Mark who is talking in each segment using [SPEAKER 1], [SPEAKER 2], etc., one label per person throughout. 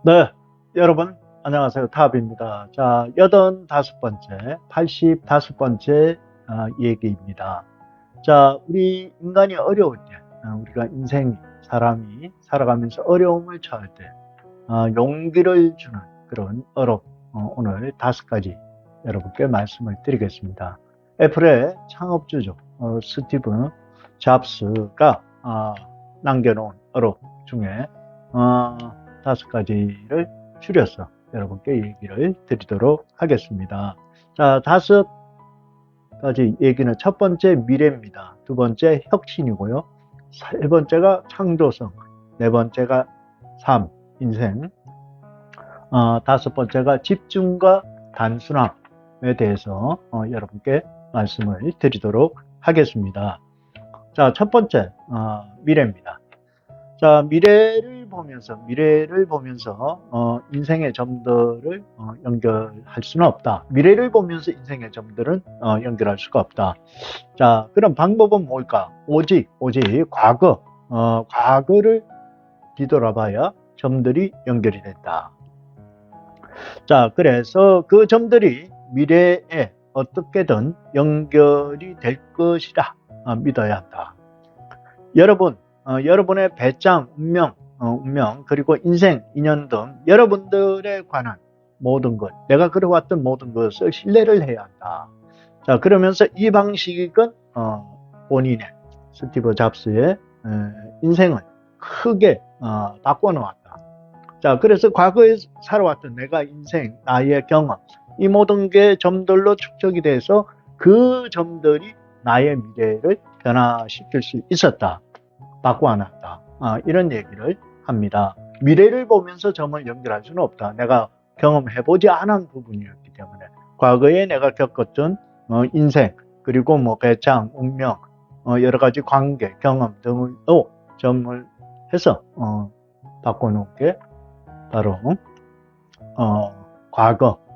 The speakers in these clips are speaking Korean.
[SPEAKER 1] 네, 여러분 안녕하세요. 타업입니다. 자, 85번째, 85번째 얘기입니다. 자, 우리 인간이 어려울 때, 우리가 사람이 살아가면서 어려움을 처할 때 용기를 주는 그런 오늘 5가지 여러분께 말씀을 드리겠습니다. 애플의 창업주죠. 스티브 잡스가 남겨놓은 어록 중에 어, 5가지를 줄여서 여러분께 얘기를 드리도록 하겠습니다. 자, 5가지 얘기는 첫 번째 미래입니다. 두 번째 혁신이고요. 세 번째가 창조성, 네 번째가 삶, 인생, 5번째가 집중과 단순함에 대해서 여러분께 말씀을 드리도록 하겠습니다. 자, 첫 번째 미래입니다. 자, 미래를 보면서 인생의 점들을 연결할 수는 없다. 미래를 보면서 인생의 점들은 연결할 수가 없다. 자, 그럼 방법은 뭘까? 오직 과거를 뒤돌아봐야 점들이 연결이 된다. 자, 그래서 그 점들이 미래에 어떻게든 연결이 될 것이라 믿어야 한다. 여러분의 배짱, 운명, 그리고 인생, 인연 등 여러분들에 관한 모든 것, 내가 그려왔던 모든 것을 신뢰를 해야 한다. 자, 그러면서 이 방식은 본인의 스티브 잡스의 인생을 크게 바꿔놓았다. 자, 그래서 과거에 살아왔던 내가 인생, 나의 경험, 이 모든 게 점들로 축적이 돼서 그 점들이 나의 미래를 변화시킬 수 있었다. 바꿔놨다. 이런 얘기를 합니다. 미래를 보면서 점을 연결할 수는 없다. 내가 경험해보지 않은 부분이었기 때문에 과거에 내가 겪었던 인생, 그리고 뭐 배짱, 운명, 여러 가지 관계, 경험 등으로 점을 해서 바꿔놓은 게 바로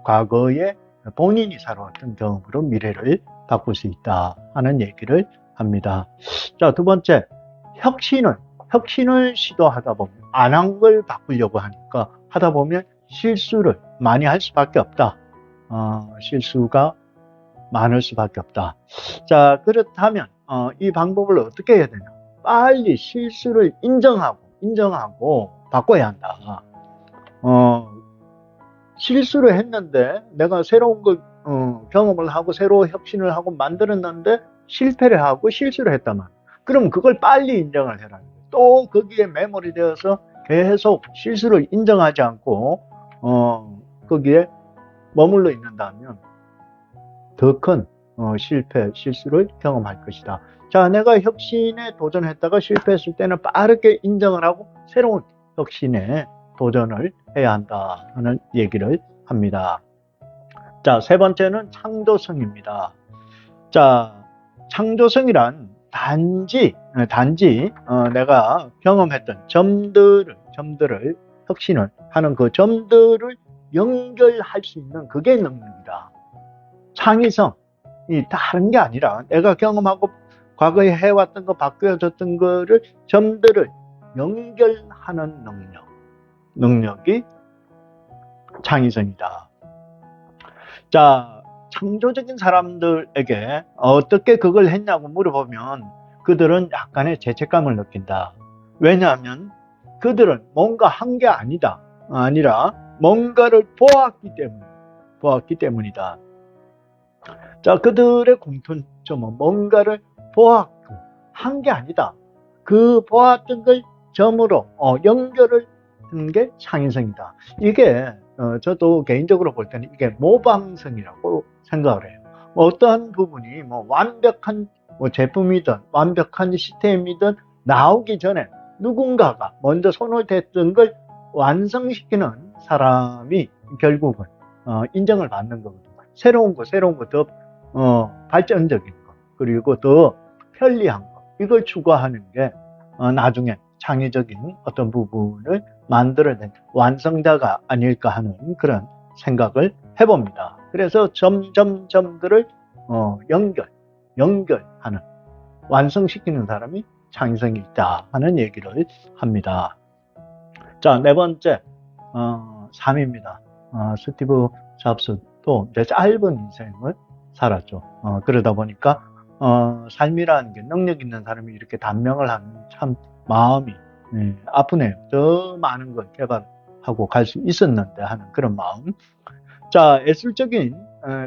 [SPEAKER 1] 과거에 본인이 살아왔던 경험으로 미래를 바꿀 수 있다 하는 얘기를 합니다. 자, 두 번째, 혁신을 시도하다 보면 안 한 걸 바꾸려고 하니까 하다 보면 실수를 많이 할 수밖에 없다. 실수가 많을 수밖에 없다. 자, 그렇다면 이 방법을 어떻게 해야 되냐? 빨리 실수를 인정하고 바꿔야 한다. 실수를 했는데 내가 새로운 걸 경험을 하고 새로운 혁신을 하고 만들었는데 실패를 하고 실수를 했다면 그럼 그걸 빨리 인정을 해라. 또 거기에 매몰이 되어서 계속 실수를 인정하지 않고 거기에 머물러 있는다면 더 큰 실수를 경험할 것이다. 자, 내가 혁신에 도전했다가 실패했을 때는 빠르게 인정을 하고 새로운 혁신에 도전을 해야 한다 하는 얘기를 합니다. 자, 세 번째는 창조성입니다. 자, 창조성이란 단지 내가 경험했던 점들을 혁신을 하는 그 점들을 연결할 수 있는 그게 능력이다. 창의성이 다른 게 아니라 내가 경험하고 과거에 해왔던 거 바뀌어졌던 거를 점들을 연결하는 능력이 창의성이다. 자, 창조적인 사람들에게 어떻게 그걸 했냐고 물어보면 그들은 약간의 죄책감을 느낀다. 왜냐하면 그들은 뭔가 한 게 아니라 뭔가를 보았기 때문이다. 자, 그들의 공통점은 뭔가를 보았고 한 게 아니다. 그 보았던 걸 점으로 연결을 하는 게 창의성이다. 이게 저도 개인적으로 볼 때는 이게 모방성이라고 생각을 해요. 어떠한 부분이 완벽한 제품이든 완벽한 시스템이든 나오기 전에 누군가가 먼저 손을 댔던 걸 완성시키는 사람이 결국은 인정을 받는 거거든요. 새로운 거 더 발전적인 거, 그리고 더 편리한 거, 이걸 추구하는 게 나중에 창의적인 어떤 부분을 만들어낸 완성자가 아닐까 하는 그런 생각을 해봅니다. 그래서 점들을 연결하는, 완성시키는 사람이 창의성이 있다 하는 얘기를 합니다. 자, 네 번째, 삶입니다. 스티브 잡스도 이제 짧은 인생을 살았죠. 그러다 보니까 삶이라는 게 능력 있는 사람이 이렇게 단명을 하면 참 마음이 아프네요. 더 많은 걸 개발하고 갈 수 있었는데 하는 그런 마음. 자, 예술적인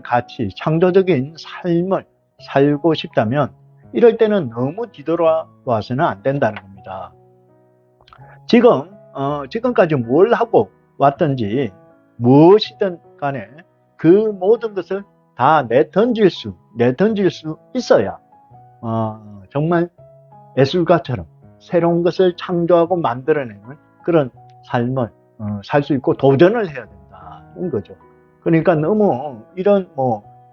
[SPEAKER 1] 가치, 창조적인 삶을 살고 싶다면 이럴 때는 너무 뒤돌아와서는 안 된다는 겁니다. 지금까지 뭘 하고 왔든지 무엇이든 간에 그 모든 것을 다 내던질 수 있어야 정말 예술가처럼 새로운 것을 창조하고 만들어내는 그런 삶을 살 수 있고 도전을 해야 된다는 거죠. 그러니까 너무 이런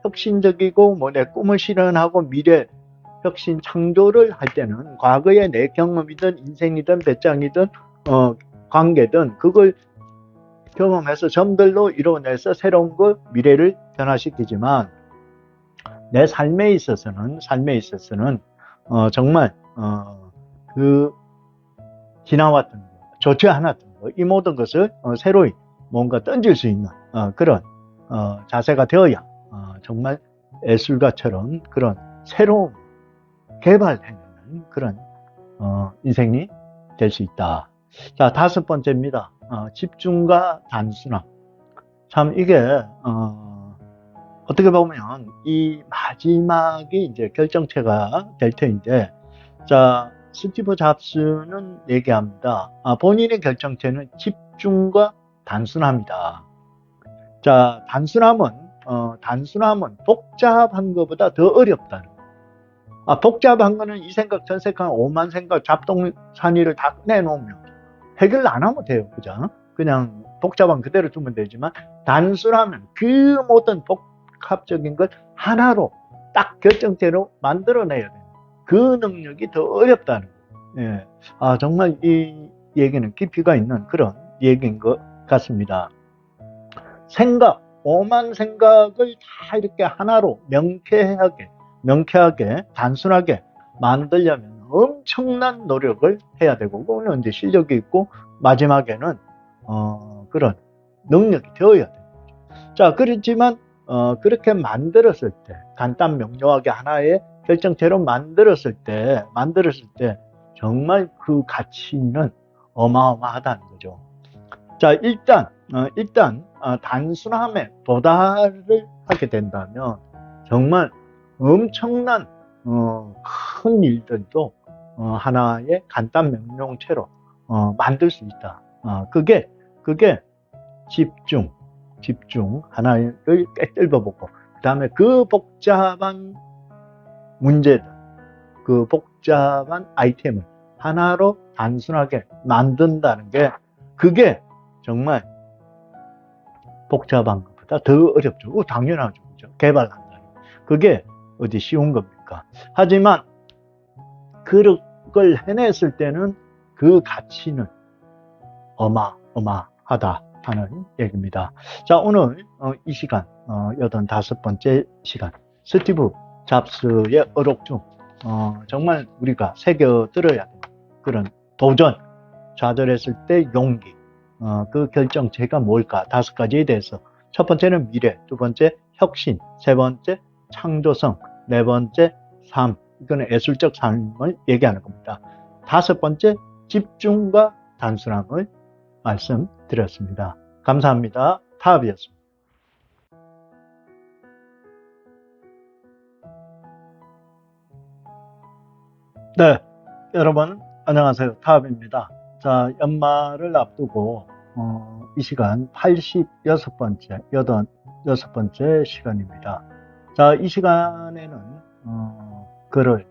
[SPEAKER 1] 혁신적이고 내 꿈을 실현하고 미래 혁신 창조를 할 때는 과거의 내 경험이든 인생이든 배짱이든 관계든 그걸 경험해서 점들로 이뤄내서 새로운 것 미래를 변화시키지만 내 삶에 있어서는 정말 그 지나왔던 것, 좋지 않았던 것, 이 모든 것을 새로이 뭔가 던질 수 있는 그런 자세가 되어야 정말 예술가처럼 그런 새로운 개발해내는 그런 인생이 될 수 있다. 자, 5번째입니다. 집중과 단순함. 참 이게 어떻게 보면 이 마지막이 이제 결정체가 될 터인데, 자, 스티브 잡스는 얘기합니다. 본인의 결정체는 집중과 단순함이다. 자, 단순함은 복잡한 것보다 더 어렵다는 거예요. 복잡한 거는 이 생각, 저 생각, 오만 생각, 잡동사니를 다 꺼내놓으면 해결 안 하면 돼요. 그죠? 그냥 복잡한 그대로 두면 되지만, 단순하면 그 모든 복합적인 걸 하나로 딱 결정체로 만들어내야 돼요. 그 능력이 더 어렵다는 거예요. 예. 정말 이 얘기는 깊이가 있는 그런 얘기인 것 같습니다. 오만 생각을 다 이렇게 하나로 명쾌하게, 단순하게 만들려면 엄청난 노력을 해야 되고, 그거는 이제 실력이 있고, 마지막에는, 그런 능력이 되어야 돼요. 자, 그렇지만, 그렇게 만들었을 때, 간단 명료하게 하나의 결정체로 만들었을 때, 정말 그 가치는 어마어마하다는 거죠. 자, 일단 단순함에 도달을 하게 된다면 정말 엄청난 큰 일들도 하나의 간단 명령체로 만들 수 있다. 그게 집중 하나를 꿰뚫어보고 그 다음에 그 복잡한 문제들, 그 복잡한 아이템을 하나로 단순하게 만든다는 게 그게 정말 복잡한 것보다 더 어렵죠. 당연하죠. 그죠? 개발한다는. 그게 어디 쉬운 겁니까? 하지만 그걸 해냈을 때는 그 가치는 어마어마하다 하는 얘기입니다. 자, 오늘 이 시간, 85번째 시간, 스티브 잡스의 어록 중 정말 우리가 새겨들어야 되는 그런 도전, 좌절했을 때 용기, 그 결정체가 뭘까? 5가지에 대해서. 첫 번째는 미래, 두 번째 혁신, 세 번째 창조성, 네 번째 삶. 이거는 예술적 삶을 얘기하는 겁니다. 5번째 집중과 단순함을 말씀드렸습니다. 감사합니다. 타업이었습니다. 네, 여러분 안녕하세요. 타업입니다. 자, 연말을 앞두고 이 시간 86번째, 86번째 시간입니다. 자, 이 시간에는 글을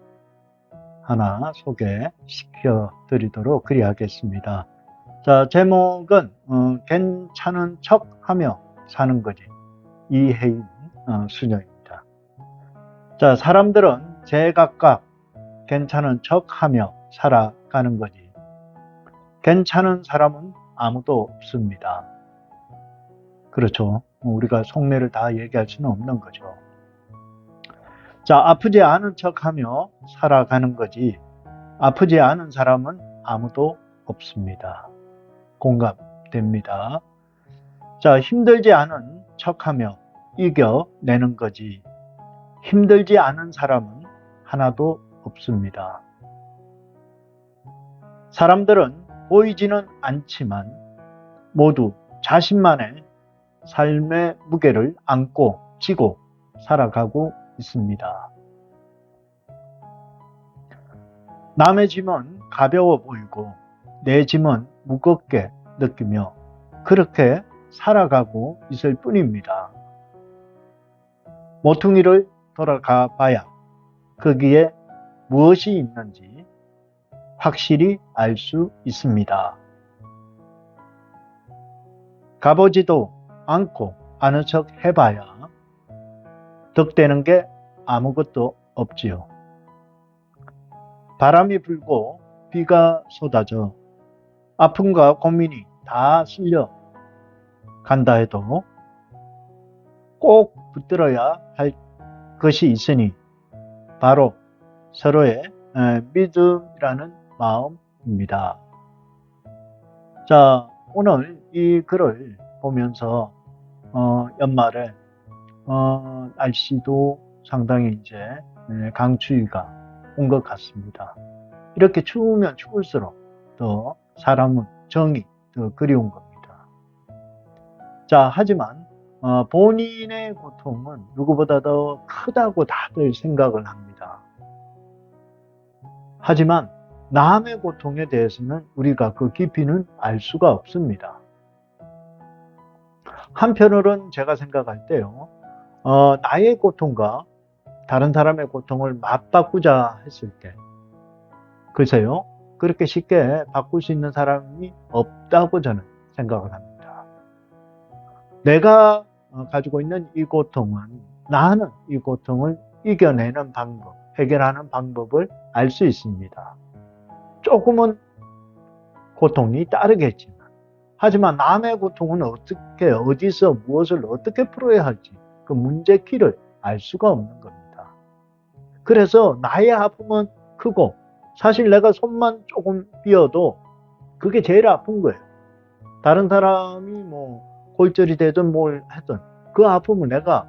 [SPEAKER 1] 하나 소개시켜 드리도록 그리하겠습니다. 자, 제목은 괜찮은 척 하며 사는 거지. 이혜인 수녀입니다. 자, 사람들은 제각각 괜찮은 척 하며 살아가는 거지. 괜찮은 사람은 아무도 없습니다. 그렇죠. 우리가 속내를 다 얘기할 수는 없는 거죠. 자, 아프지 않은 척 하며 살아가는 거지. 아프지 않은 사람은 아무도 없습니다. 공감됩니다. 자, 힘들지 않은 척하며 이겨내는 거지. 힘들지 않은 사람은 하나도 없습니다. 사람들은 보이지는 않지만 모두 자신만의 삶의 무게를 안고 지고 살아가고 있습니다. 남의 짐은 가벼워 보이고 내 짐은 무겁게 느끼며 그렇게 살아가고 있을 뿐입니다. 모퉁이를 돌아가 봐야 거기에 무엇이 있는지 확실히 알 수 있습니다. 가보지도 않고 아는 척 해봐야 득되는 게 아무것도 없지요. 바람이 불고 비가 쏟아져 아픔과 고민이 다 쓸려 간다 해도 꼭 붙들어야 할 것이 있으니 바로 서로의 믿음이라는 마음입니다. 자, 오늘 이 글을 보면서 연말에 날씨도 상당히 이제 강추위가 온 것 같습니다. 이렇게 추우면 추울수록 더 사람은 정이 더 그리운 겁니다. 자, 하지만 본인의 고통은 누구보다 더 크다고 다들 생각을 합니다. 하지만 남의 고통에 대해서는 우리가 그 깊이는 알 수가 없습니다. 한편으로는 제가 생각할 때요, 나의 고통과 다른 사람의 고통을 맞바꾸자 했을 때, 글쎄요, 그렇게 쉽게 바꿀 수 있는 사람이 없다고 저는 생각을 합니다. 내가 가지고 있는 이 고통은 나는 이 고통을 이겨내는 방법, 해결하는 방법을 알 수 있습니다. 조금은 고통이 따르겠지만, 하지만 남의 고통은 어떻게, 어디서, 무엇을 어떻게 풀어야 할지 그 문제 키를 알 수가 없는 겁니다. 그래서 나의 아픔은 크고, 사실 내가 손만 조금 삐어도 그게 제일 아픈 거예요. 다른 사람이 뭐 골절이 되든 뭘 하든 그 아픔을 내가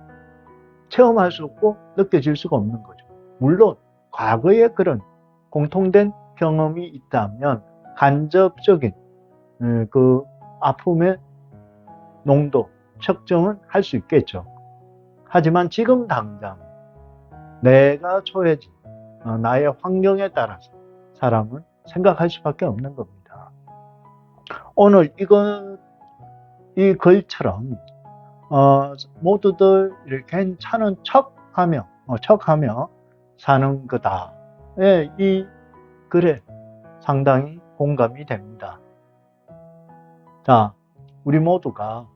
[SPEAKER 1] 체험할 수 없고 느껴질 수가 없는 거죠. 물론 과거에 그런 공통된 경험이 있다면 간접적인 그 아픔의 농도, 측정은 할 수 있겠죠. 하지만 지금 당장 내가 처해진 나의 환경에 따라서 사람은 생각할 수밖에 없는 겁니다. 오늘 이 글처럼 모두들 이렇게 괜찮은 척하며 사는 거다. 예, 이 글에 상당히 공감이 됩니다. 자, 우리 모두가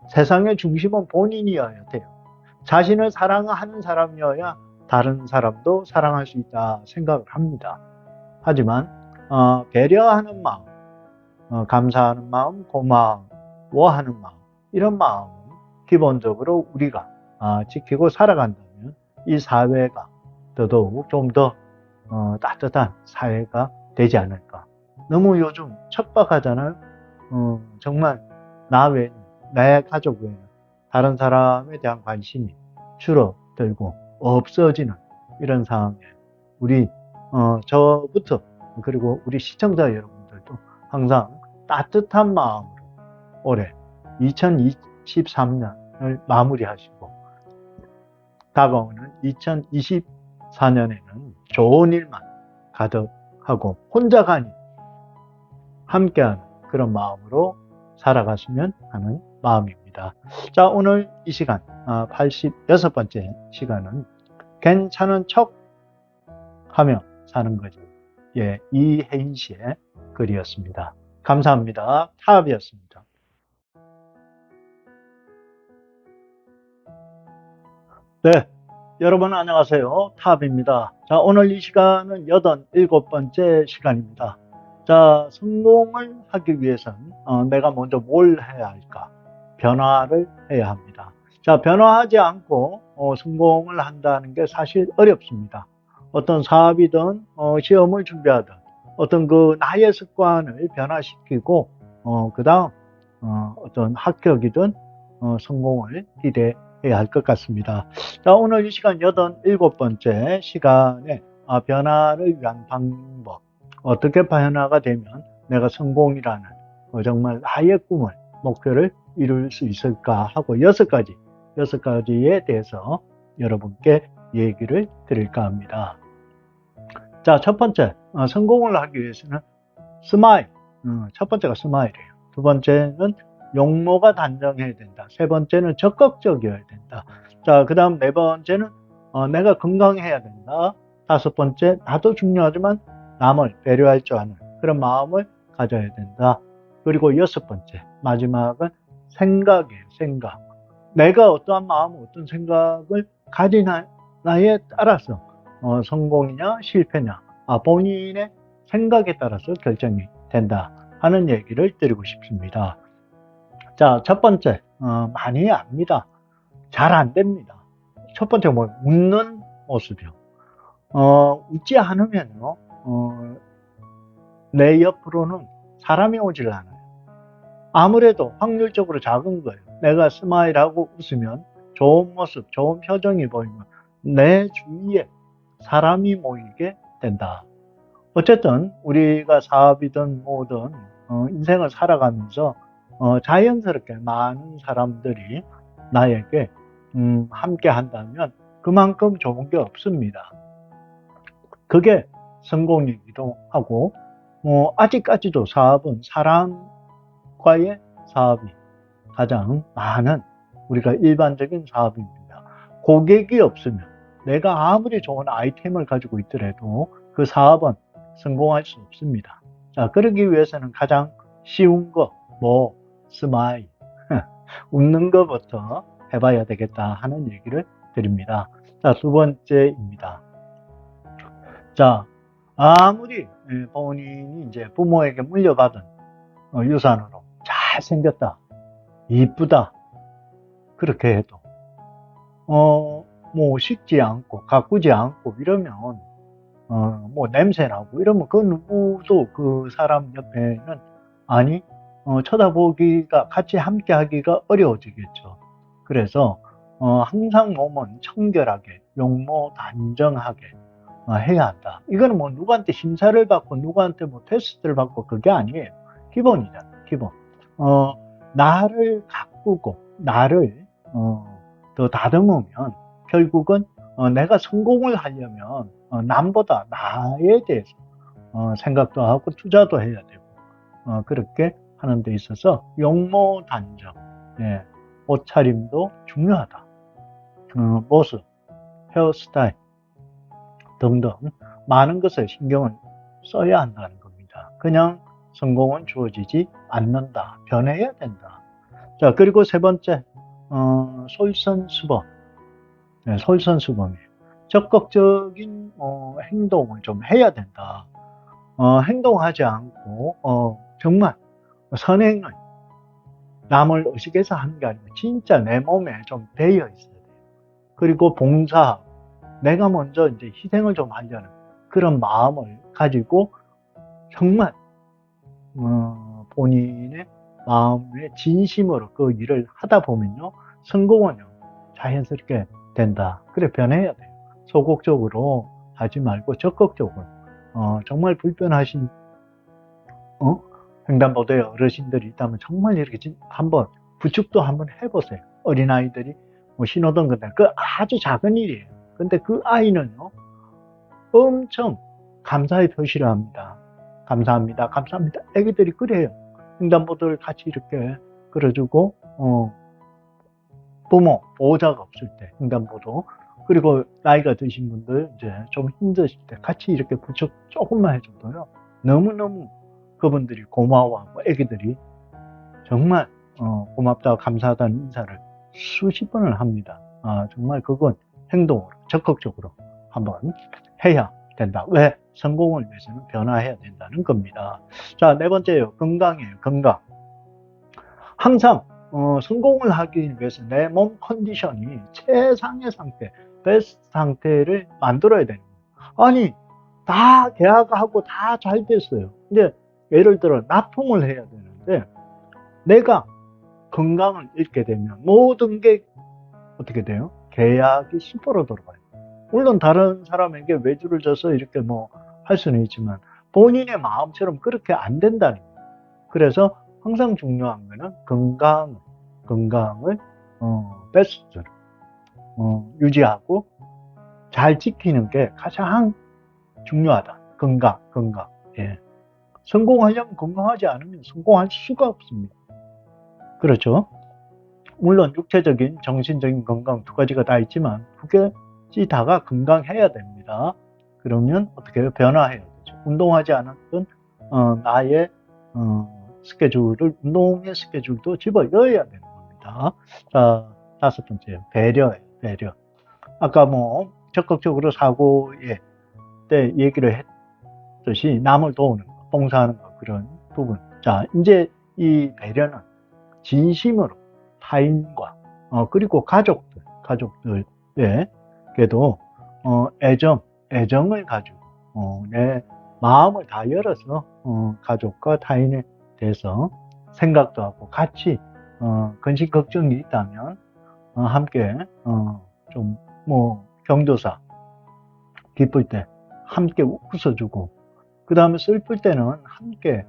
[SPEAKER 1] 세상의 중심은 본인이어야 돼요. 자신을 사랑하는 사람이어야 다른 사람도 사랑할 수 있다 생각을 합니다. 하지만 배려하는 마음, 감사하는 마음, 고마워하는 마음, 이런 마음은 기본적으로 우리가 지키고 살아간다면 이 사회가 더더욱 좀 더 따뜻한 사회가 되지 않을까. 너무 요즘 척박하잖아요. 정말 나 외에는, 내 가족 외에는 다른 사람에 대한 관심이 줄어들고 없어지는 이런 상황에 우리 저부터 그리고 우리 시청자 여러분들도 항상 따뜻한 마음으로 올해 2023년을 마무리하시고 다가오는 2024년에는 좋은 일만 가득하고 혼자가 아닌 함께하는 그런 마음으로 살아갔으면 하는 마음입니다. 자, 오늘 이 시간 86번째 시간은 괜찮은 척 하며 사는 거죠. 예, 이혜인 씨의 글이었습니다. 감사합니다. 타압이었습니다. 네, 여러분 안녕하세요. 타압입니다. 자, 오늘 이 시간은 87번째 시간입니다. 자, 성공을 하기 위해서는 내가 먼저 뭘 해야 할까? 변화를 해야 합니다. 자, 변화하지 않고 성공을 한다는 게 사실 어렵습니다. 어떤 사업이든 시험을 준비하든 어떤 그 나의 습관을 변화시키고 그 다음 어떤 합격이든 성공을 기대해야 할 것 같습니다. 자, 오늘 이 시간 87번째 시간에 변화를 위한 방법, 어떻게 변화가 되면 내가 성공이라는 정말 나의 꿈을, 목표를 이룰 수 있을까 하고 여섯 가지에 대해서 여러분께 얘기를 드릴까 합니다. 자, 첫 번째, 성공을 하기 위해서는 스마일. 첫 번째가 스마일이에요. 두 번째는 용모가 단정해야 된다. 세 번째는 적극적이어야 된다. 자, 그 다음 네 번째는 내가 건강해야 된다. 다섯 번째, 나도 중요하지만 남을 배려할 줄 아는 그런 마음을 가져야 된다. 그리고 여섯 번째, 마지막은 생각이에요. 생각. 내가 어떠한 마음, 어떤 생각을 가지나에 따라서 성공이냐 실패냐 본인의 생각에 따라서 결정이 된다 하는 얘기를 드리고 싶습니다. 자, 첫 번째, 많이 압니다. 잘 안 됩니다. 첫 번째 뭐 웃는 모습이요. 웃지 않으면요, 내 옆으로는 사람이 오질 않아요. 아무래도 확률적으로 작은 거예요. 내가 스마일하고 웃으면 좋은 모습, 좋은 표정이 보이면 내 주위에 사람이 모이게 된다. 어쨌든 우리가 사업이든 뭐든 인생을 살아가면서 자연스럽게 많은 사람들이 나에게 함께 한다면 그만큼 좋은 게 없습니다. 그게 성공이기도 하고 아직까지도 사업은 사람과의 사업이 가장 많은 우리가 일반적인 사업입니다. 고객이 없으면 내가 아무리 좋은 아이템을 가지고 있더라도 그 사업은 성공할 수 없습니다. 자, 그러기 위해서는 가장 쉬운 거, 스마일. 웃는 것부터 해봐야 되겠다 하는 얘기를 드립니다. 자, 두 번째입니다. 자, 아무리 본인이 이제 부모에게 물려받은 유산으로 잘생겼다, 이쁘다, 그렇게 해도, 뭐, 식지 않고, 가꾸지 않고, 이러면, 뭐, 냄새나고, 이러면 그 누구도 그 사람 옆에는, 쳐다보기가, 같이 함께 하기가 어려워지겠죠. 그래서, 항상 몸은 청결하게, 용모단정하게, 해야 한다. 이거는 뭐, 누구한테 심사를 받고, 누구한테 뭐, 테스트를 받고, 그게 아니에요. 기본이잖아요, 기본. 나를 가꾸고, 나를, 더 다듬으면 결국은 내가 성공을 하려면 남보다 나에 대해서 생각도 하고 투자도 해야 되고 그렇게 하는 데 있어서 용모 단정, 옷차림도 중요하다. 모습, 헤어스타일 등등 많은 것을 신경을 써야 한다는 겁니다. 그냥 성공은 주어지지 않는다. 변해야 된다. 자, 그리고 세 번째, 솔선수범. 네, 솔선수범이에요. 적극적인 행동을 좀 해야 된다. 행동하지 않고 정말 선행을 남을 의식해서 하는 게 아니고 진짜 내 몸에 좀 배어 있어야 돼요. 그리고 봉사, 내가 먼저 이제 희생을 좀 하려는 그런 마음을 가지고 정말 본인의 마음의 진심으로 그 일을 하다 보면요, 성공은요 자연스럽게 된다. 그래, 변해야 돼요. 소극적으로 하지 말고 적극적으로. 정말 불편하신 횡단보도에 어르신들이 있다면 정말 이렇게 한번 부축도 한번 해보세요. 어린아이들이 뭐 신호등 건데 그 아주 작은 일이에요. 근데 그 아이는요 엄청 감사의 표시를 합니다. 감사합니다. 감사합니다. 애기들이 그래요. 횡단보도를 같이 이렇게 끌어주고 부모, 보호자가 없을 때 횡단보도, 그리고 나이가 드신 분들 이제 좀 힘드실 때 같이 이렇게 부축 조금만 해줘도요 너무너무 그분들이 고마워하고 애기들이 정말 고맙다고 감사하다는 인사를 수십 번을 합니다. 정말 그건 행동으로 적극적으로 한번 해야 된다. 왜? 성공을 위해서는 변화해야 된다는 겁니다. 자, 네 번째요. 건강이에요. 건강. 항상 성공을 하기 위해서 내 몸 컨디션이 최상의 상태, 베스트 상태를 만들어야 되는 거예요. 아니, 다 계약하고 다 잘 됐어요. 근데 예를 들어 납품을 해야 되는데 내가 건강을 잃게 되면 모든 게 어떻게 돼요? 계약이 10% 돌아가요. 물론 다른 사람에게 외주를 줘서 이렇게 뭐 할 수는 있지만 본인의 마음처럼 그렇게 안 된다는 거예요. 그래서 항상 중요한 거는 건강을 베스트로 유지하고 잘 지키는 게 가장 중요하다. 건강. 예. 성공하려면 건강하지 않으면 성공할 수가 없습니다. 그렇죠? 물론 육체적인, 정신적인 건강 두 가지가 다 있지만 두 가지 다가 건강해야 됩니다. 그러면 어떻게 해요? 변화해야 되죠. 운동하지 않았던 나의 스케줄을 운동의 스케줄도 집어넣어야 되는 겁니다. 자, 다섯 번째 배려예요. 배려. 아까 뭐 적극적으로 사고에 때 얘기를 했듯이 남을 도우는 거, 봉사하는 거 그런 부분. 자, 이제 이 배려는 진심으로 타인과 그리고 가족들에게도 애정을 가지고 내 마음을 다 열어서 가족과 타인에 대해서 생각도 하고 같이 근심 걱정이 있다면 함께 좀 뭐 경조사 기쁠 때 함께 웃어주고 그 다음에 슬플 때는 함께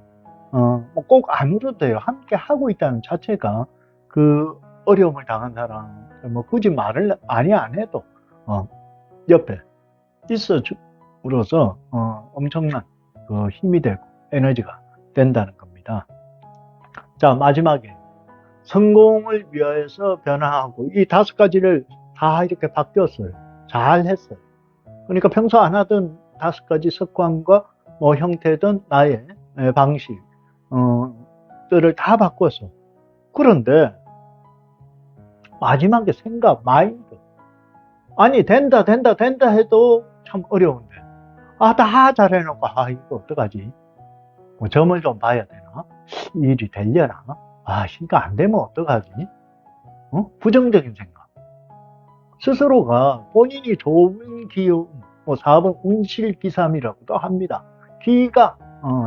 [SPEAKER 1] 꼭 안 울어도 돼요. 함께 하고 있다는 자체가 그 어려움을 당한 사람 뭐 굳이 말을 많이 안 해도 옆에 있어 주로서 엄청난 그 힘이 되고 에너지가 된다는 겁니다. 자, 마지막에 성공을 위하여서 변화하고 이 다섯 가지를 다 이렇게 바뀌었어요. 잘 했어요. 그러니까 평소 안 하던 다섯 가지 습관과 뭐 형태든 나의 방식, 들을 다 바꿨어. 그런데 마지막에 생각, 마인드. 아니 된다 해도 참 어려운데. 다 잘해놓고 이거 어떡하지? 뭐 점을 좀 봐야 되나? 일이 되려나? 이거 안 되면 어떡하지? 부정적인 생각. 스스로가 본인이 좋은 기운, 뭐 4번 운실기삼이라고도 합니다. 기가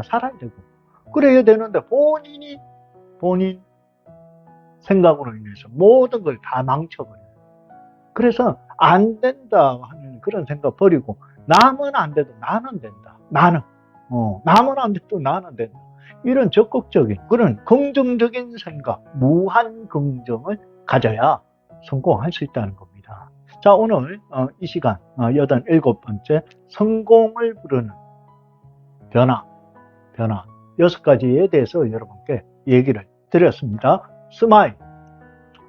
[SPEAKER 1] 살아야 되고 그래야 되는데 본인 생각으로 인해서 모든 걸 다 망쳐버려요. 그래서 안 된다 하는 그런 생각 버리고 남은 안 돼도 나는 된다. 남은 안 돼도 나는 된다. 이런 적극적인 그런 긍정적인 생각, 무한 긍정을 가져야 성공할 수 있다는 겁니다. 자, 오늘 이 시간 87번째 성공을 부르는 변화 6가지에 대해서 여러분께 얘기를 드렸습니다. 스마일,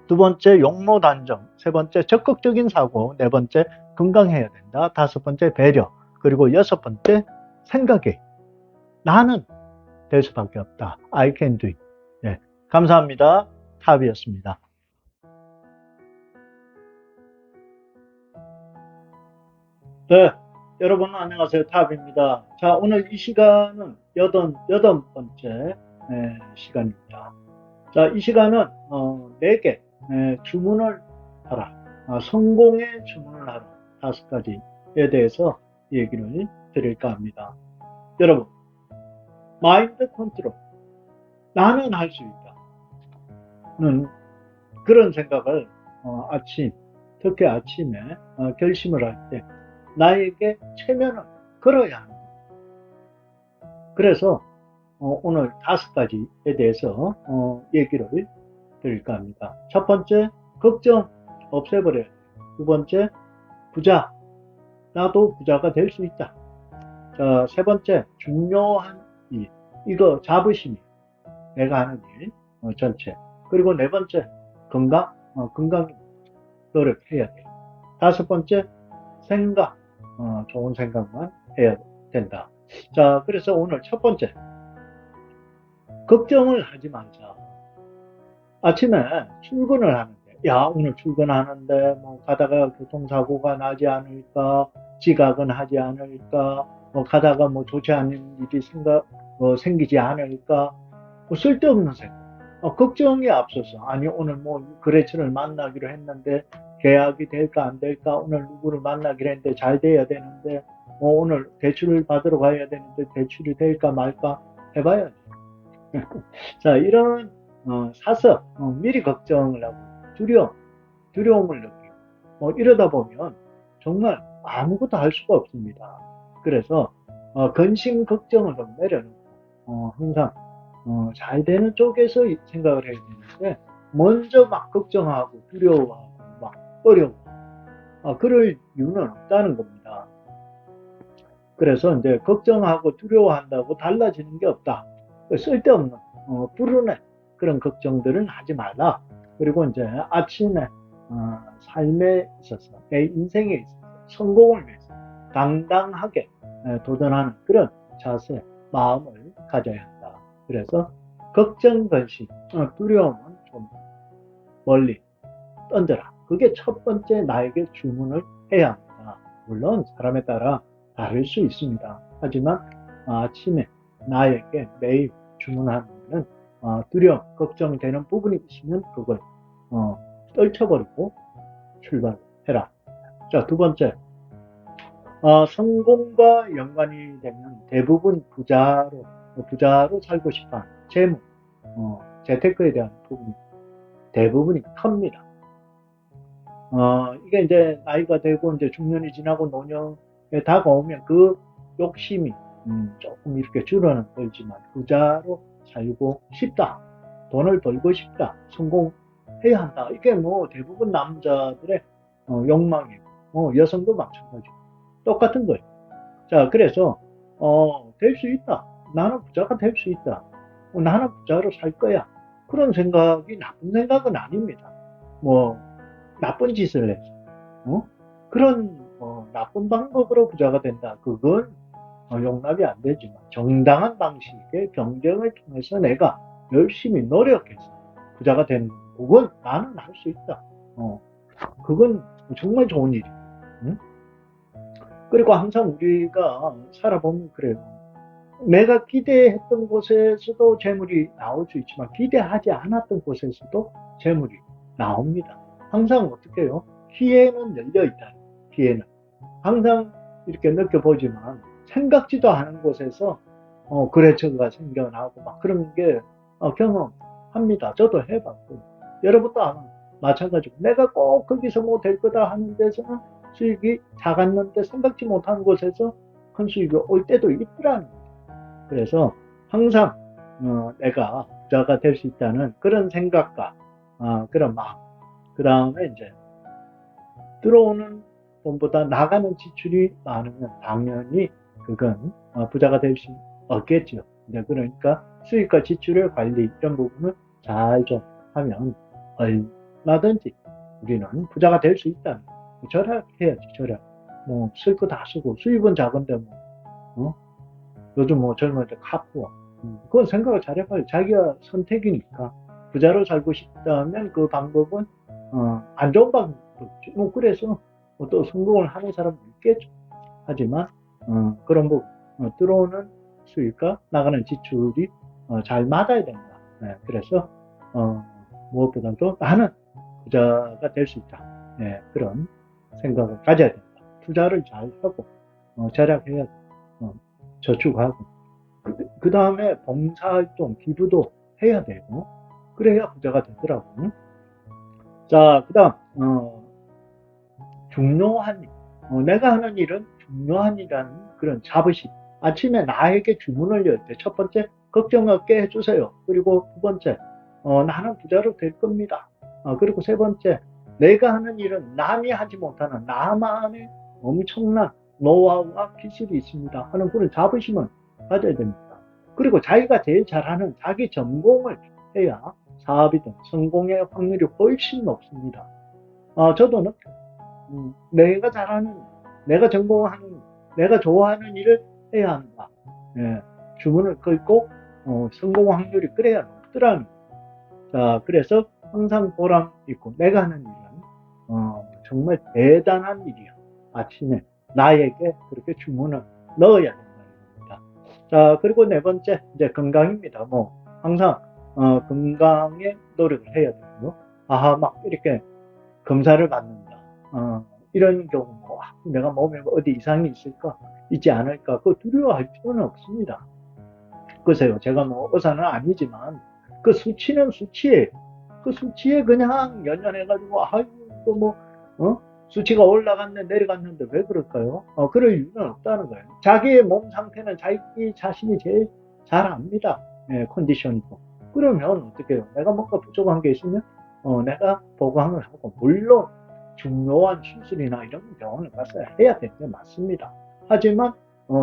[SPEAKER 1] 두 번째 용모 단정, 세 번째 적극적인 사고, 네 번째 건강해야 된다, 다섯 번째 배려, 그리고 여섯 번째 생각에 나는 될 수밖에 없다. I can do it. 네, 감사합니다. 탑이었습니다. 네, 여러분 안녕하세요. 탑입니다. 자, 오늘 이 시간은 여덟 번째 시간입니다. 자, 이 시간은 4개 주문을 하라. 성공의 주문을 하라. 5가지에 대해서 얘기를 드릴까 합니다. 여러분, 마인드 컨트롤. 나는 할 수 있다. 그런 생각을 특히 아침에 결심을 할 때 나에게 체면을 걸어야 합니다. 그래서 오늘 5가지에 대해서 얘기를 드릴까 합니다. 첫 번째, 걱정 없애버려야 돼요. 두 번째, 부자. 나도 부자가 될 수 있다. 자, 세 번째, 중요한 일. 이거 자부심이 내가 하는 일 전체. 그리고 네 번째, 건강 노력해야 돼요. 다섯 번째, 생각. 좋은 생각만 해야 된다. 자, 그래서 오늘 첫 번째, 걱정을 하지 말자. 아침에 출근을 하는데, 오늘 출근하는데, 뭐, 가다가 교통사고가 나지 않을까, 지각은 하지 않을까, 뭐, 가다가 뭐, 좋지 않은 일이 생기지 않을까, 뭐, 쓸데없는 생각. 걱정이 앞서서, 아니, 오늘 뭐, 거래처를 만나기로 했는데, 계약이 될까, 안 될까, 오늘 누구를 만나기로 했는데, 잘 돼야 되는데, 오늘 대출을 받으러 가야 되는데, 대출이 될까 말까 해봐야지. 자, 이런 사서 미리 걱정을 하고 두려움을 느끼고 이러다 보면 정말 아무것도 할 수가 없습니다. 그래서 근심 걱정을 좀 내려놓고 항상 잘 되는 쪽에서 생각을 해야 되는데 먼저 막 걱정하고 두려워하고 막 어려워 그럴 이유는 없다는 겁니다. 그래서 이제 걱정하고 두려워한다고 달라지는 게 없다. 쓸데없는 불운의 그런 걱정들은 하지 말라. 그리고 이제 아침에 삶에 있어서 내 인생에 있어서 성공을 위해서 당당하게 도전하는 그런 자세, 마음을 가져야 한다. 그래서 걱정, 근심, 두려움은 좀 멀리 던져라. 그게 첫 번째 나에게 주문을 해야 합니다. 물론 사람에 따라 다를 수 있습니다. 하지만 아침에 나에게 매일 주문하는 것은 두려움, 걱정되는 부분이 있으면 그걸 떨쳐버리고 출발해라. 자, 두 번째, 성공과 연관이 되면 대부분 부자로 살고 싶어 재무, 재테크에 대한 부분이 대부분이 큽니다. 이게 이제 나이가 되고 이제 중년이 지나고 노년에 다가오면 그 욕심이 조금 이렇게 줄어는 들지만 부자로 살고 싶다. 돈을 벌고 싶다. 성공해야 한다. 이게 뭐 대부분 남자들의 욕망이고 여성도 마찬가지고 똑같은 거예요. 자, 그래서 될 수 있다. 나는 부자가 될 수 있다. 나는 부자로 살 거야. 그런 생각이 나쁜 생각은 아닙니다. 뭐 나쁜 짓을 해서 그런 나쁜 방법으로 부자가 된다. 그건 용납이 안 되지만 정당한 방식의 경쟁을 통해서 내가 열심히 노력해서 부자가 되는 그건 나는 할 수 있다. 그건 정말 좋은 일이에요. 응? 그리고 항상 우리가 살아보면 그래요. 내가 기대했던 곳에서도 재물이 나올 수 있지만 기대하지 않았던 곳에서도 재물이 나옵니다. 항상 어떻게 해요? 기회는 열려있다. 기회는. 항상 이렇게 느껴보지만 생각지도 않은 곳에서 거래처가 생겨나고 막 그런 게 경험합니다. 저도 해봤고 여러분도 아마 마찬가지고 내가 꼭 거기서 뭐 될 거다 하는 데서는 수익이 작았는데 생각지 못한 곳에서 큰 수익이 올 때도 있더라는 거예요. 그래서 항상 내가 부자가 될 수 있다는 그런 생각과 그런 마음, 그 다음에 이제 들어오는 돈보다 나가는 지출이 많으면 당연히 그건 부자가 될 수 없겠죠. 이제 그러니까 수익과 지출의 관리 이런 부분을 잘 좀 하면 얼마든지 우리는 부자가 될 수 있다. 절약해야지, 절약. 뭐 쓸 거 다 쓰고 수입은 작은데 뭐 요즘 뭐 젊은이들 카푸어 그건 생각을 잘해봐요. 자기가 선택이니까 부자로 살고 싶다면 그 방법은 안 좋은 방법이죠. 뭐 그래서 또 성공을 하는 사람도 있겠죠. 하지만 그런 뭐 들어오는 수익과 나가는 지출이 잘 맞아야 된다. 네, 그래서 무엇보다도 나는 부자가 될 수 있다. 네, 그런 생각을 가져야 된다. 투자를 잘 하고 절약해야 돼. 저축하고 그 다음에 봉사활동, 기부도 해야 되고 그래야 부자가 되더라고요. 자, 그 다음 중요한 일. 내가 하는 일은 중요한 일이라는 그런 자부심. 아침에 나에게 주문을 열 때 첫 번째 걱정 없게 해주세요. 그리고 두 번째 나는 부자로 될 겁니다. 그리고 세 번째 내가 하는 일은 남이 하지 못하는 나만의 엄청난 노하우와 기술이 있습니다 하는 그런 자부심을 가져야 됩니다. 그리고 자기가 제일 잘하는 자기 전공을 해야 사업이든 성공의 확률이 훨씬 높습니다. 저도 내가 잘하는, 내가 전공하는, 내가 좋아하는 일을 해야 한다. 예, 주문을 걸고 성공 확률이 그래야 높더라는 거예요. 자, 그래서 항상 보람 있고 내가 하는 일은 정말 대단한 일이야. 아침에 나에게 그렇게 주문을 넣어야 된다는 겁니다. 자, 그리고 네 번째 이제 건강입니다. 뭐 항상 건강에 노력을 해야 되고요. 막 이렇게 검사를 받는다. 이런 경우 뭐 내가 몸에 어디 이상이 있을까 있지 않을까 그 두려워할 필요는 없습니다. 글쎄요, 제가 뭐 의사는 아니지만 그 수치는 수치예요. 그 수치에 그냥 연연해가지고, 아이고, 또 뭐, 수치가 올라갔네, 내려갔는데 왜 그럴까요? 그럴 이유는 없다는 거예요. 자기의 몸 상태는 자기 자신이 제일 잘 압니다. 예, 컨디션이고. 그러면 어떻게 해요? 내가 뭔가 부족한 게 있으면, 내가 보강을 하고, 물론, 중요한 수술이나 이런 병원을 가서 해야 되는 게 맞습니다. 하지만,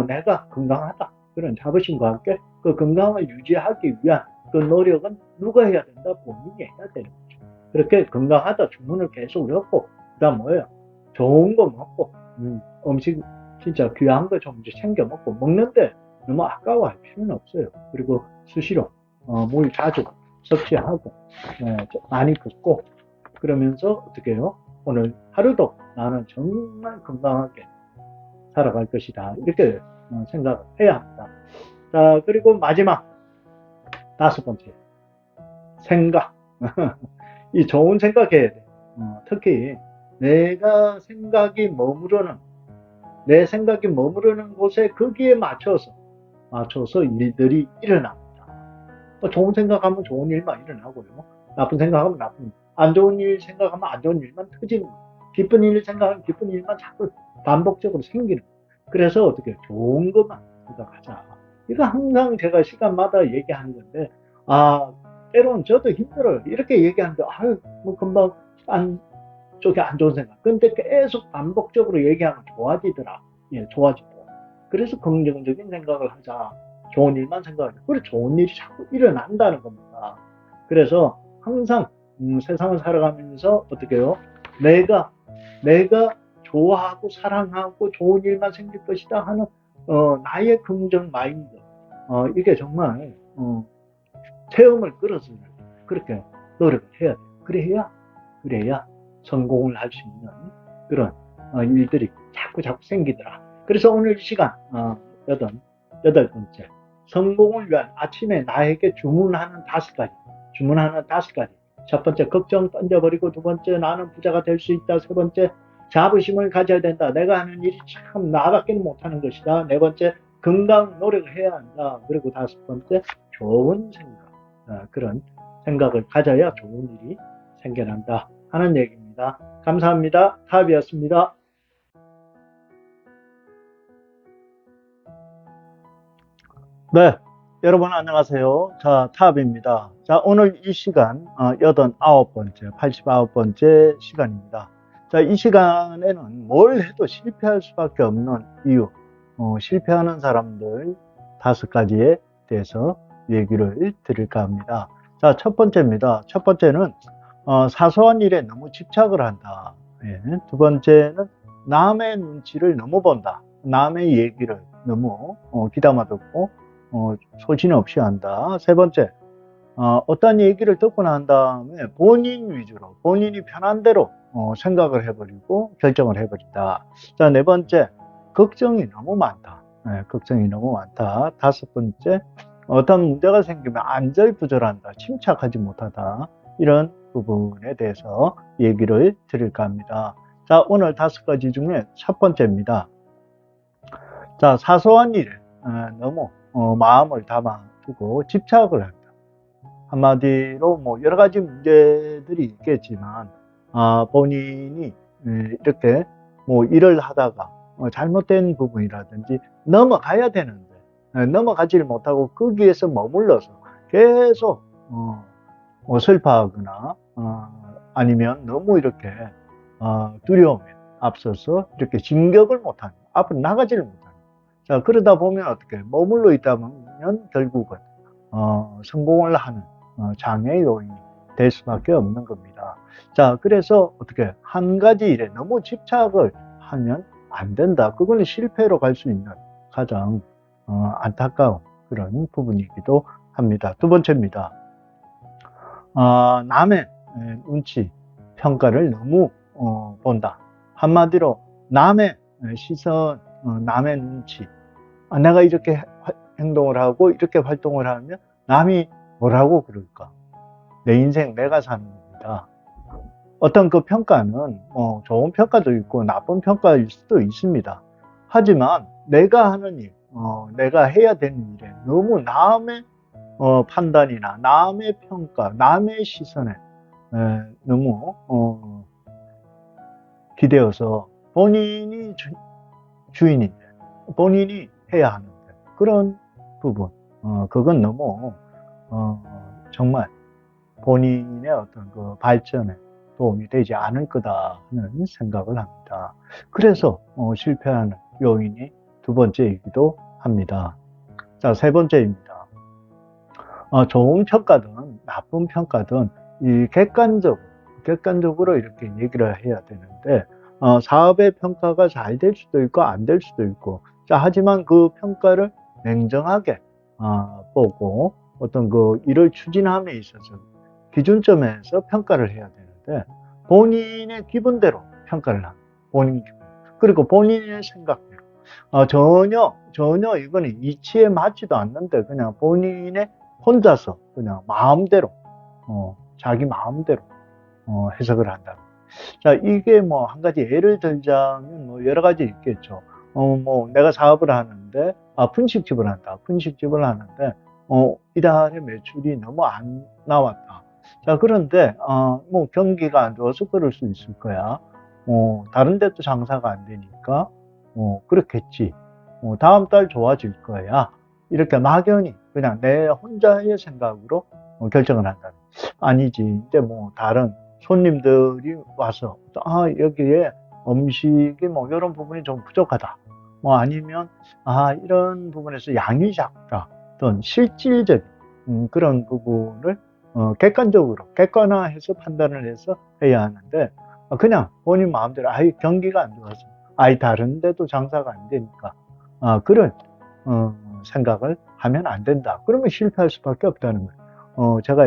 [SPEAKER 1] 내가 건강하다. 그런 자부심과 함께 그 건강을 유지하기 위한 그 노력은 누가 해야 된다? 본인이 해야 되는 거죠. 그렇게 건강하다 주문을 계속 외웠고, 그 다음 뭐예요? 좋은 거 먹고, 음식 진짜 귀한 거 좀 챙겨 먹고, 먹는데 너무 아까워할 필요는 없어요. 그리고 수시로, 물 자주 섭취하고, 많이 걷고, 그러면서 어떻게 해요? 오늘 하루도 나는 정말 건강하게 살아갈 것이다. 이렇게 생각을 해야 합니다. 자, 그리고 마지막, 다섯 번째. 생각. 이 좋은 생각해야 돼. 특히 내가 생각이 머무르는 내 생각이 머무르는 곳에 거기에 맞춰서 일들이 일어납니다. 좋은 생각하면 좋은 일만 일어나고요. 나쁜 생각하면 안 좋은 일 생각하면 안 좋은 일만 터지는 거예요. 기쁜 일 생각하면 기쁜 일만 자꾸 반복적으로 생기는 거예요. 그래서 어떻게 좋은 것만 생각하자. 이거 항상 제가 시간마다 얘기하는 건데, 때로는 저도 힘들어요. 이렇게 얘기하는데, 뭐 금방 쪽에 안 좋은 생각. 근데 계속 반복적으로 얘기하면 좋아지더라. 예, 좋아지더라. 그래서 긍정적인 생각을 하자. 좋은 일만 생각하자. 그래, 좋은 일이 자꾸 일어난다는 겁니다. 그래서 항상, 세상을 살아가면서 어떻게 해요? 내가 좋아하고 사랑하고 좋은 일만 생길 것이다 하는, 나의 긍정 마인드. 이게 정말, 체험을 끌어서 그렇게 노력을 해야 돼요. 그래야 성공을 할 수 있는 그런 일들이 자꾸 생기더라. 그래서 오늘 시간 여덟 번째 성공을 위한 아침에 나에게 주문하는 다섯 가지. 첫 번째 걱정 던져버리고, 두 번째 나는 부자가 될 수 있다, 세 번째 자부심을 가져야 된다, 내가 하는 일이 참 나밖에 못하는 것이다, 네 번째 건강 노력을 해야 한다, 그리고 다섯 번째 좋은 생각, 그런 생각을 가져야 좋은 일이 생겨난다 하는 얘기입니다. 감사합니다. 탑이었습니다. 네, 여러분 안녕하세요. 자, 탑입니다. 자, 오늘 이 시간 89번째 시간입니다. 자, 이 시간에는 뭘 해도 실패할 수밖에 없는 이유, 실패하는 사람들 다섯 가지에 대해서 얘기를 드릴까 합니다. 자, 첫 번째입니다. 첫 번째는 사소한 일에 너무 집착을 한다. 예. 두 번째는 남의 눈치를 너무 본다. 남의 얘기를 너무 귀담아 듣고 소신 없이 한다. 세 번째, 어떤 얘기를 듣고 난 다음에 본인 위주로, 본인이 편한 대로 생각을 해버리고 결정을 해버린다. 자, 네 번째, 걱정이 너무 많다. 네, 걱정이 너무 많다. 다섯 번째, 어떤 문제가 생기면 안절부절한다. 침착하지 못하다. 이런 부분에 대해서 얘기를 드릴까 합니다. 자, 오늘 다섯 가지 중에 첫 번째입니다. 자, 사소한 일에 너무 마음을 담아두고 집착을 한다. 한마디로 뭐 여러 가지 문제들이 있겠지만, 본인이 이렇게 뭐 일을 하다가 잘못된 부분이라든지 넘어가야 되는데 넘어가지를 못하고 거기에서 머물러서 계속 슬퍼하거나 아니면 너무 이렇게 두려움에 앞서서 이렇게 진격을 못하는, 앞으로 나가지를 못하는. 자, 그러다 보면 어떻게 머물러 있다 보면 결국은 성공을 하는 장애 요인이 될 수밖에 없는 겁니다. 자, 그래서 어떻게 한 가지 일에 너무 집착을 하면 안 된다. 그거는 실패로 갈 수 있는 가장 안타까운 그런 부분이기도 합니다. 두 번째입니다. 남의 눈치, 평가를 너무 본다. 한마디로 남의 시선, 남의 눈치. 내가 이렇게 행동을 하고 이렇게 활동을 하면 남이 뭐라고 그럴까? 내 인생 내가 사는 겁니다. 어떤 그 평가는 좋은 평가도 있고 나쁜 평가일 수도 있습니다. 하지만 내가 하는 일, 내가 해야 되는 일에 너무 남의 판단이나 남의 평가, 남의 시선에 너무 기대어서 본인이 주인인데, 본인이 해야 하는데, 그런 부분, 그건 너무 정말 본인의 어떤 그 발전에 도움이 되지 않을 거다 하는 생각을 합니다. 그래서 실패하는 요인이 두 번째이기도 합니다. 자, 세 번째입니다. 좋은 평가든 나쁜 평가든 이 객관적으로 이렇게 얘기를 해야 되는데, 사업의 평가가 잘 될 수도 있고 안 될 수도 있고, 자, 하지만 그 평가를 냉정하게 보고 어떤 그 일을 추진함에 있어서 기준점에서 평가를 해야 되는데, 본인의 기분대로 평가를 합니다. 본인 기분. 그리고 본인의 생각대로. 전혀 이거는 이치에 맞지도 않는데, 그냥 본인의 혼자서 그냥 마음대로, 자기 마음대로, 해석을 한다. 자, 이게 뭐 한 가지 예를 들자면 뭐 여러 가지 있겠죠. 뭐 내가 사업을 하는데, 분식집을 한다. 분식집을 하는데, 이달에 매출이 너무 안 나왔다. 자, 그런데, 뭐 경기가 안 좋아서 그럴 수 있을 거야. 다른 데도 장사가 안 되니까, 그렇겠지. 다음 달 좋아질 거야. 이렇게 막연히 그냥 내 혼자의 생각으로 결정을 한다. 아니지. 이제 뭐 다른 손님들이 와서, 여기에 음식이 뭐 이런 부분이 좀 부족하다. 뭐 아니면, 이런 부분에서 양이 작다. 어떤 실질적인 그런 부분을 객관화해서 판단을 해서 해야 하는데, 그냥 본인 마음대로, 경기가 안 좋아서, 다른 데도 장사가 안 되니까, 그런 생각을 하면 안 된다. 그러면 실패할 수밖에 없다는 거예요. 제가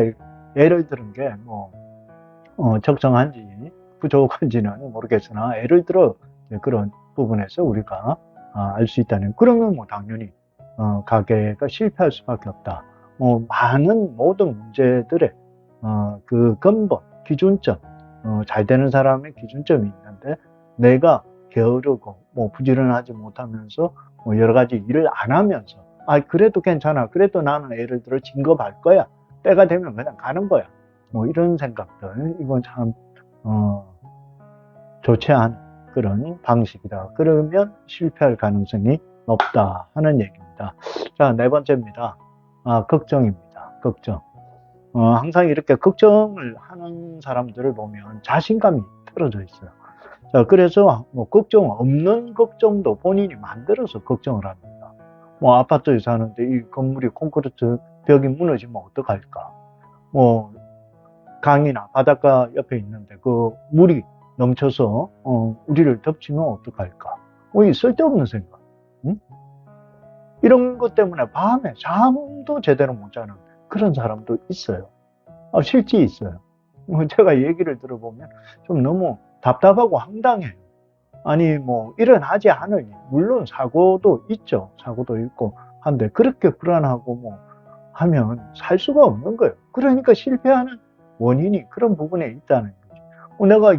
[SPEAKER 1] 예를 들은 게 뭐 적정한지 부족한지는 모르겠으나, 예를 들어 그런 부분에서 우리가 알 수 있다는, 그러면 뭐 당연히 가게가 실패할 수밖에 없다. 많은 모든 문제들의 그 근본 기준점, 잘 되는 사람의 기준점이 있는데, 내가 게으르고 뭐 부지런하지 못하면서 뭐 여러 가지 일을 안 하면서, 그래도 괜찮아, 그래도 나는 예를 들어 진급할 거야, 때가 되면 그냥 가는 거야, 뭐 이런 생각들, 이건 참 좋지 않은 그런 방식이다. 그러면 실패할 가능성이 높다 하는 얘기입니다. 자, 네 번째입니다. 걱정입니다. 걱정. 항상 이렇게 걱정을 하는 사람들을 보면 자신감이 떨어져 있어요. 자, 그래서 뭐 걱정 없는 걱정도 본인이 만들어서 걱정을 합니다. 뭐 아파트에 사는데 이 건물이 콘크리트 벽이 무너지면 어떡할까? 뭐 강이나 바닷가 옆에 있는데 그 물이 넘쳐서 우리를 덮치면 어떡할까? 이 쓸데없는 생각. 응? 이런 것 때문에 밤에 잠도 제대로 못 자는 그런 사람도 있어요. 실제 있어요. 제가 얘기를 들어보면 좀 너무 답답하고 황당해요. 아니 뭐 일어나지 않을 일, 물론 사고도 있죠. 사고도 있고 한데, 그렇게 불안하고 뭐 하면 살 수가 없는 거예요. 그러니까 실패하는 원인이 그런 부분에 있다는 거죠. 내가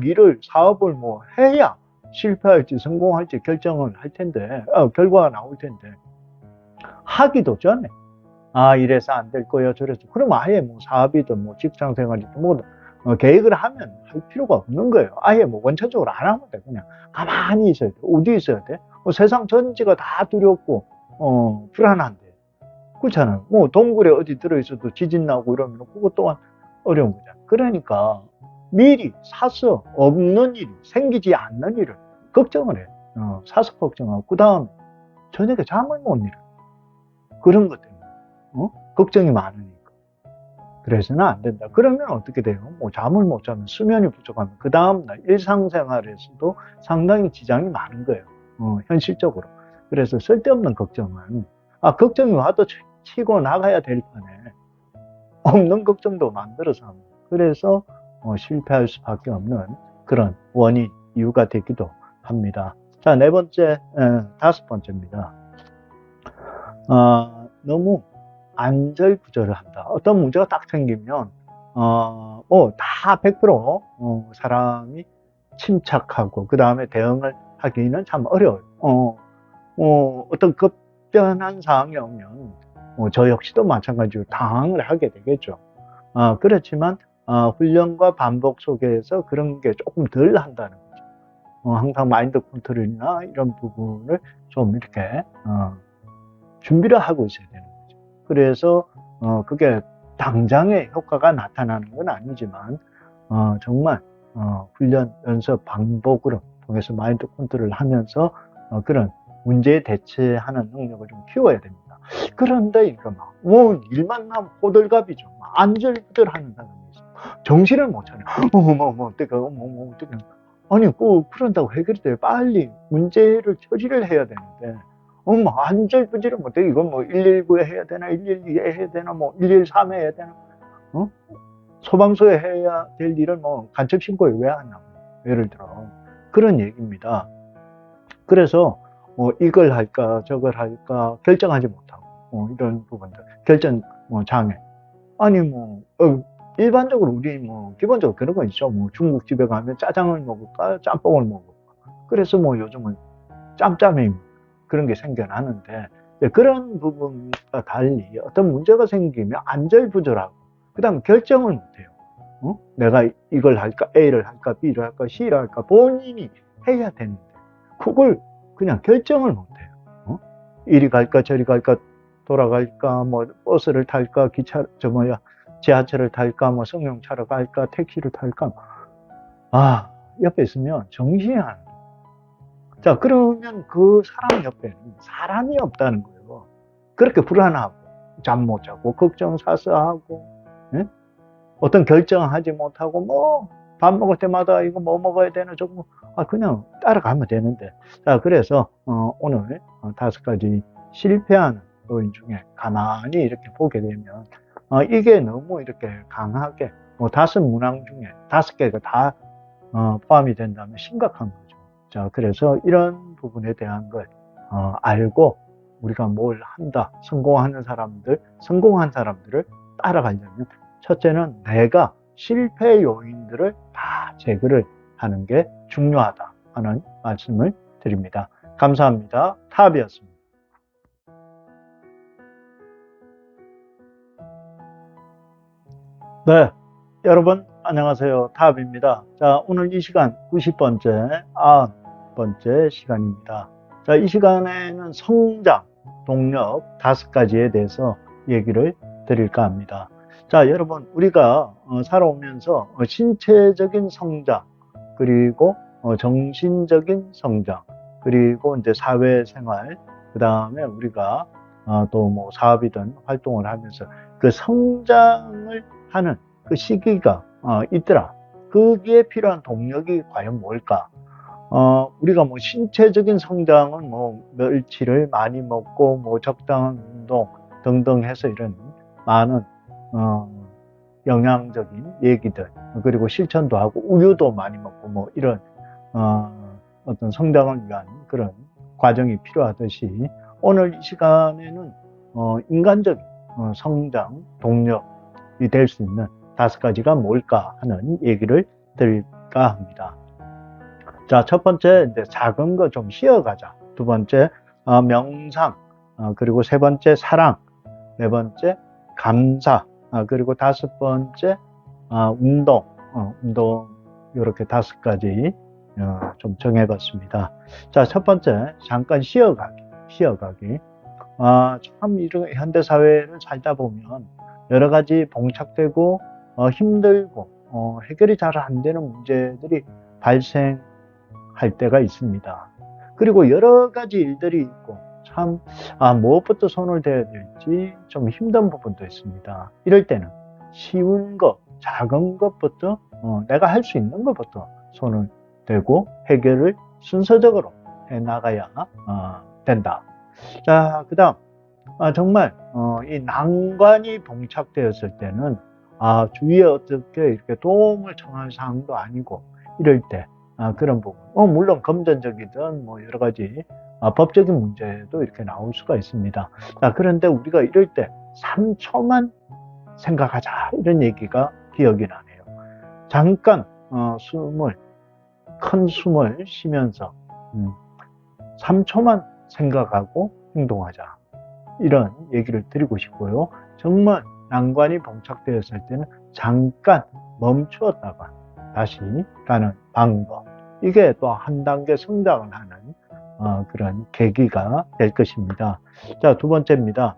[SPEAKER 1] 사업을 뭐 해야 실패할지 성공할지 결정을 할 텐데, 결과가 나올 텐데, 하기도 전에 이래서 안 될 거야, 저래서. 그럼 아예 뭐 사업이든 뭐 직장 생활이든 뭐 계획을 하면 할 필요가 없는 거예요. 아예 뭐 원천적으로 안 하면 돼. 그냥 가만히 있어야 돼. 어디 있어야 돼? 세상 전체가 다 두렵고 불안한데, 그렇잖아요. 뭐 동굴에 어디 들어있어도 지진 나고 이러면 그것 또한 어려운 거잖아요. 그러니까 미리 사서 없는 일, 생기지 않는 일을 걱정을 해. 사서 걱정하고 그 다음 저녁에 잠을 못 이뤄. 그런 것 때문에 걱정이 많으니까. 그래서는 안 된다. 그러면 어떻게 돼요? 뭐 잠을 못 자면, 수면이 부족하면 그 다음날 일상생활에서도 상당히 지장이 많은 거예요. 현실적으로. 그래서 쓸데없는 걱정은, 걱정이 와도 치고 나가야 될 판에 없는 걱정도 만들어서 합니다. 그래서 실패할 수밖에 없는 그런 원인, 이유가 되기도 합니다. 자, 네 번째, 다섯 번째입니다. 너무 안절부절을 한다. 어떤 문제가 딱 생기면, 다 100% 사람이 침착하고, 그 다음에 대응을 하기는 참 어려워요. 어떤 급변한 상황이 오면, 저 역시도 마찬가지로 당황을 하게 되겠죠. 그렇지만 훈련과 반복 속에서 그런 게 조금 덜 한다는 거죠. 항상 마인드 컨트롤이나 이런 부분을 좀 이렇게 준비를 하고 있어야 되는 거죠. 그래서 그게 당장의 효과가 나타나는 건 아니지만 정말 훈련, 연습, 반복으로 통해서 마인드 컨트롤을 하면서 그런 문제에 대처하는 능력을 좀 키워야 됩니다. 그런데 이거 일만 하면 호들갑이죠. 안절부절하는 사람이 있어요. 정신을 못 차려. 어떻게. 아니, 그런다고 해결이 돼요. 빨리 문제를 처리를 해야 되는데, 안절부절을 못해. 이건 119에 해야 되나, 112에 해야 되나, 113에 해야 되나, 소방서에 해야 될 일을 간첩 신고에 왜 하냐고. 예를 들어. 그런 얘기입니다. 그래서, 이걸 할까, 저걸 할까, 결정하지 못하고, 이런 부분들. 결정, 장애. 아니, 일반적으로 우리 기본적으로 그런 거 있죠. 중국집에 가면 짜장을 먹을까, 짬뽕을 먹을까. 그래서 요즘은 짬짬이 그런 게 생겨나는데, 그런 부분과 달리 어떤 문제가 생기면 안절부절하고, 그 다음 결정을 못해요. 내가 이걸 할까, A를 할까, B를 할까, C를 할까, 본인이 해야 되는데, 그걸 그냥 결정을 못해요. 이리 갈까, 저리 갈까, 돌아갈까, 버스를 탈까, 지하철을 탈까, 승용차로 갈까, 택시를 탈까. 옆에 있으면 정신이 안 나. 자, 그러면 그 사람 옆에는 사람이 없다는 거예요. 그렇게 불안하고, 잠 못 자고, 걱정사서하고, 예? 어떤 결정하지 못하고, 밥 먹을 때마다 이거 먹어야 되나, 저거, 그냥 따라가면 되는데. 자, 그래서, 오늘 5가지 실패하는 요인 중에 가만히 이렇게 보게 되면, 이게 너무 이렇게 강하게, 5문항 중에 5개가 다, 포함이 된다면 심각한 거죠. 자, 그래서 이런 부분에 대한 걸, 알고, 우리가 뭘 한다, 성공한 사람들을 따라가려면, 첫째는 내가 실패 요인들을 다 제거를 하는 게 중요하다 하는 말씀을 드립니다. 감사합니다. 탑이었습니다. 네, 여러분 안녕하세요. 탑입니다. 자, 오늘 이 시간 90번째, 90번째 시간입니다. 자, 이 시간에는 성장, 동력 5가지에 대해서 얘기를 드릴까 합니다. 자, 여러분, 우리가 살아오면서 신체적인 성장, 그리고 정신적인 성장, 그리고 이제 사회생활, 그 다음에 우리가 또 사업이든 활동을 하면서 그 성장을 하는 그 시기가 있더라. 거기에 필요한 동력이 과연 뭘까? 우리가 신체적인 성장은 멸치를 많이 먹고 적당한 운동 등등 해서 이런 많은 영양적인 얘기들, 그리고 실천도 하고 우유도 많이 먹고 이런 어떤 성장을 위한 그런 과정이 필요하듯이, 오늘 이 시간에는 인간적인 성장 동력이 될 수 있는 5가지가 뭘까 하는 얘기를 드릴까 합니다. 자, 첫 번째, 이제 작은 거 좀 쉬어가자. 두 번째, 명상. 그리고 세 번째, 사랑. 네 번째, 감사. 그리고 5번째, 운동. 운동, 이렇게 5가지 좀 정해봤습니다. 자, 첫 번째, 잠깐 쉬어가기. 참, 이런 현대사회를 살다 보면 여러 가지 봉착되고, 힘들고, 해결이 잘 안 되는 문제들이 발생할 때가 있습니다. 그리고 여러 가지 일들이 있고, 참, 무엇부터 손을 대야 될지 좀 힘든 부분도 있습니다. 이럴 때는 쉬운 것, 작은 것부터, 내가 할 수 있는 것부터 손을 대고 해결을 순서적으로 해 나가야 된다. 자, 그 다음, 정말, 이 난관이 봉착되었을 때는, 주위에 어떻게 이렇게 도움을 청할 사항도 아니고, 이럴 때, 그런 부분. 물론 금전적이든 여러 가지, 법적인 문제도 이렇게 나올 수가 있습니다. 자, 그런데 우리가 이럴 때 3초만 생각하자. 이런 얘기가 기억이 나네요. 잠깐, 큰 숨을 쉬면서, 3초만 생각하고 행동하자. 이런 얘기를 드리고 싶고요. 정말 난관이 봉착되었을 때는 잠깐 멈추었다가 다시 가는 방법. 이게 또 한 단계 성장을 하는 그런 계기가 될 것입니다. 자, 두 번째입니다.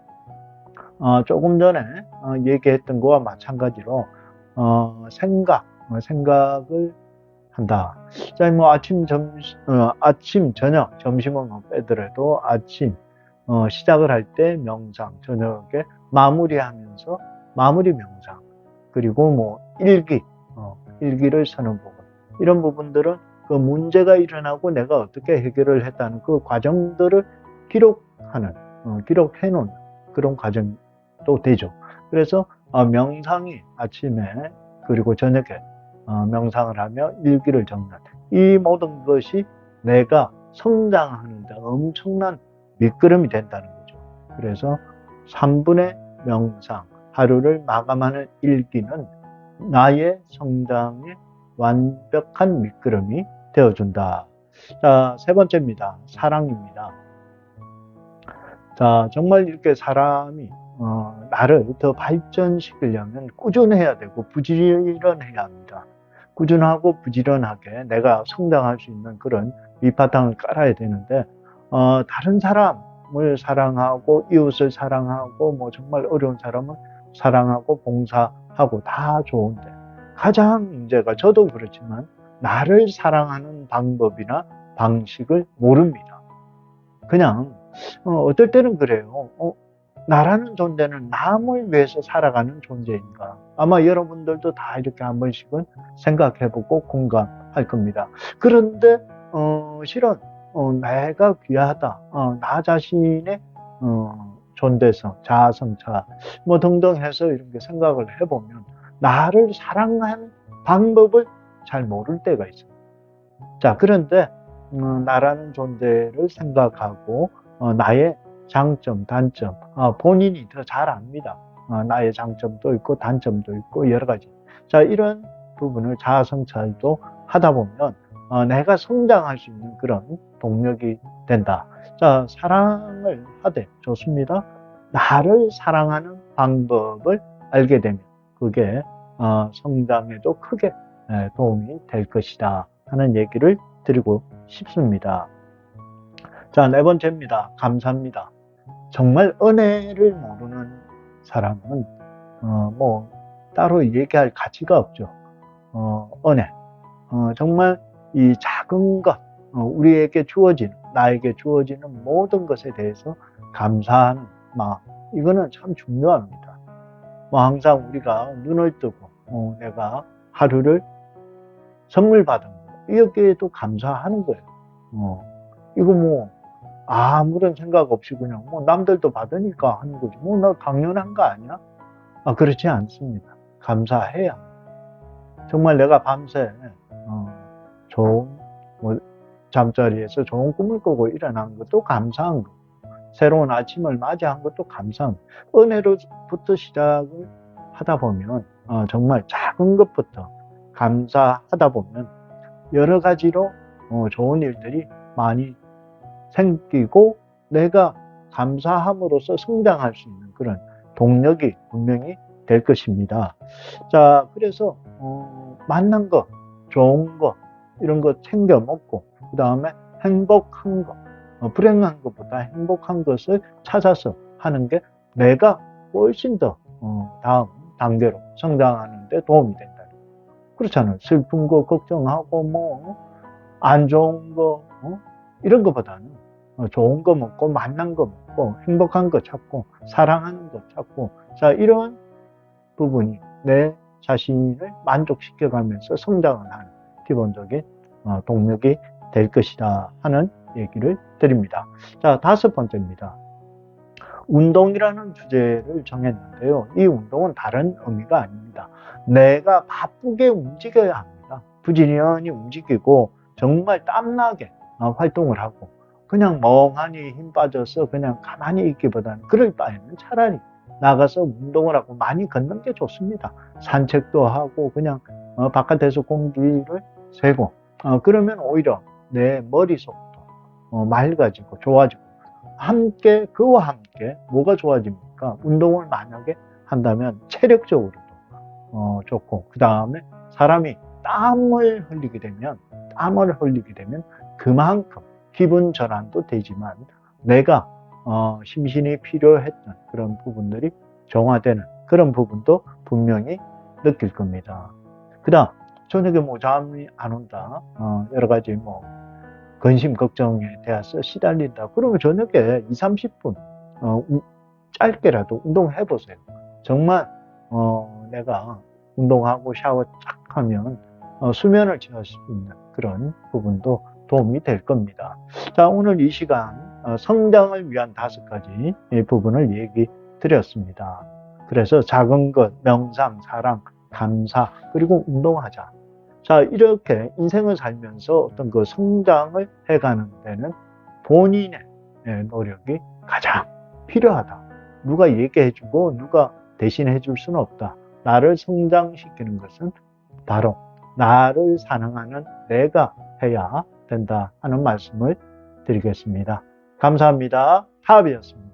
[SPEAKER 1] 조금 전에 얘기했던 거와 마찬가지로 생각을 한다. 자, 뭐 아침, 저녁, 점심은 뭐 빼더라도 아침 시작을 할 때 명상, 저녁에 마무리하면서 마무리 명상, 그리고 뭐 일기를 쓰는 부분, 이런 부분들은 그 문제가 일어나고 내가 어떻게 해결을 했다는 그 과정들을 기록해 놓는 그런 과정도 되죠. 그래서 명상이 아침에 그리고 저녁에 명상을 하며 일기를 적는 이 모든 것이 내가 성장하는 데 엄청난 밑거름이 된다는 거죠. 그래서 3분의 명상, 하루를 마감하는 일기는 나의 성장에 완벽한 밑거름이 되어준다. 자, 세 번째입니다. 사랑입니다. 자, 정말 이렇게 사람이 나를 더 발전시키려면 꾸준해야 되고 부지런해야 합니다. 꾸준하고 부지런하게 내가 성장할 수 있는 그런 밑바탕을 깔아야 되는데 다른 사람을 사랑하고 이웃을 사랑하고 뭐 정말 어려운 사람을 사랑하고 봉사하고 다 좋은데 가장 문제가, 저도 그렇지만 나를 사랑하는 방법이나 방식을 모릅니다. 그냥 어떨 때는 그래요. 나라는 존재는 남을 위해서 살아가는 존재인가? 아마 여러분들도 다 이렇게 한 번씩은 생각해보고 공감할 겁니다. 그런데 실은 내가 귀하다, 나 자신의 존재성, 자아성찰 뭐 등등 해서 이렇게 생각을 해보면 나를 사랑하는 방법을 잘 모를 때가 있어요. 자, 그런데 나라는 존재를 생각하고 나의 장점, 단점, 본인이 더 잘 압니다. 나의 장점도 있고 단점도 있고 여러 가지. 자, 이런 부분을 자아성찰도 하다 보면 내가 성장할 수 있는 그런 동력이 된다. 자, 사랑을 하되 좋습니다. 나를 사랑하는 방법을 알게 되면 그게 성장에도 크게 도움이 될 것이다 하는 얘기를 드리고 싶습니다. 자, 네 번째입니다. 감사합니다. 정말 은혜를 모르는 사람은 뭐 따로 얘기할 가치가 없죠. 은혜. 정말 이 작은 것, 우리에게 주어지는, 나에게 주어지는 모든 것에 대해서 감사하는 마음. 이거는 참 중요합니다. 뭐 항상 우리가 눈을 뜨고 내가 하루를 선물 받은 거, 여기에도 감사하는 거예요. 이거 뭐 아무런 생각 없이 그냥 뭐 남들도 받으니까 하는 거지. 뭐 나 당연한 거 아니야? 그렇지 않습니다. 감사해야. 정말 내가 밤새 좋은 뭐 잠자리에서 좋은 꿈을 꾸고 일어난 것도 감사한 거. 새로운 아침을 맞이한 것도 감사한 거. 은혜로부터 시작을 하다 보면 정말 작은 것부터 감사하다 보면 여러 가지로 좋은 일들이 많이 생기고 내가 감사함으로써 성장할 수 있는 그런 동력이 분명히 될 것입니다. 자, 그래서 만난 거, 좋은 거, 이런 거 챙겨 먹고 그 다음에 행복한 거, 불행한 것보다 행복한 것을 찾아서 하는 게 내가 훨씬 더 다음 단계로 성장하는 데 도움이 된다. 그렇잖아요. 슬픈 거 걱정하고 뭐 안 좋은 거 이런 것보다는 좋은 거 먹고 만난 거 먹고 행복한 거 찾고 사랑하는 거 찾고, 자, 이런 부분이 내 자신을 만족시켜가면서 성장을 하는 기본적인 동력이 될 것이다 하는 얘기를 드립니다. 자, 다섯 번째입니다. 운동이라는 주제를 정했는데요. 이 운동은 다른 의미가 아닙니다. 내가 바쁘게 움직여야 합니다. 부지런히 움직이고 정말 땀나게 활동을 하고 그냥 멍하니 힘 빠져서 그냥 가만히 있기보다는 그럴 바에는 차라리 나가서 운동을 하고 많이 걷는 게 좋습니다. 산책도 하고 그냥 바깥에서 공기를 쐬고 그러면 오히려 내 머릿속도 맑아지고 좋아지고 함께, 그와 함께 뭐가 좋아집니까? 운동을 만약에 한다면 체력적으로도 좋고, 그 다음에 사람이 땀을 흘리게 되면 그만큼 기분 전환도 되지만 내가 심신이 필요했던 그런 부분들이 정화되는 그런 부분도 분명히 느낄 겁니다. 그 다음, 저녁에 뭐 잠이 안 온다, 여러 가지 뭐 근심 걱정에 대해서 시달린다. 그러면 저녁에 2, 30분 짧게라도 운동해 보세요. 정말 내가 운동하고 샤워 쫙 하면 수면을 취할 수 있는 그런 부분도 도움이 될 겁니다. 자, 오늘 이 시간 성장을 위한 5가지 부분을 얘기 드렸습니다. 그래서 작은 것, 명상, 사랑, 감사, 그리고 운동하자. 자, 이렇게 인생을 살면서 어떤 그 성장을 해가는 데는 본인의 노력이 가장 필요하다. 누가 얘기해주고 누가 대신해 줄 수는 없다. 나를 성장시키는 것은 바로 나를 사랑하는 내가 해야 된다 하는 말씀을 드리겠습니다. 감사합니다. 타비였습니다.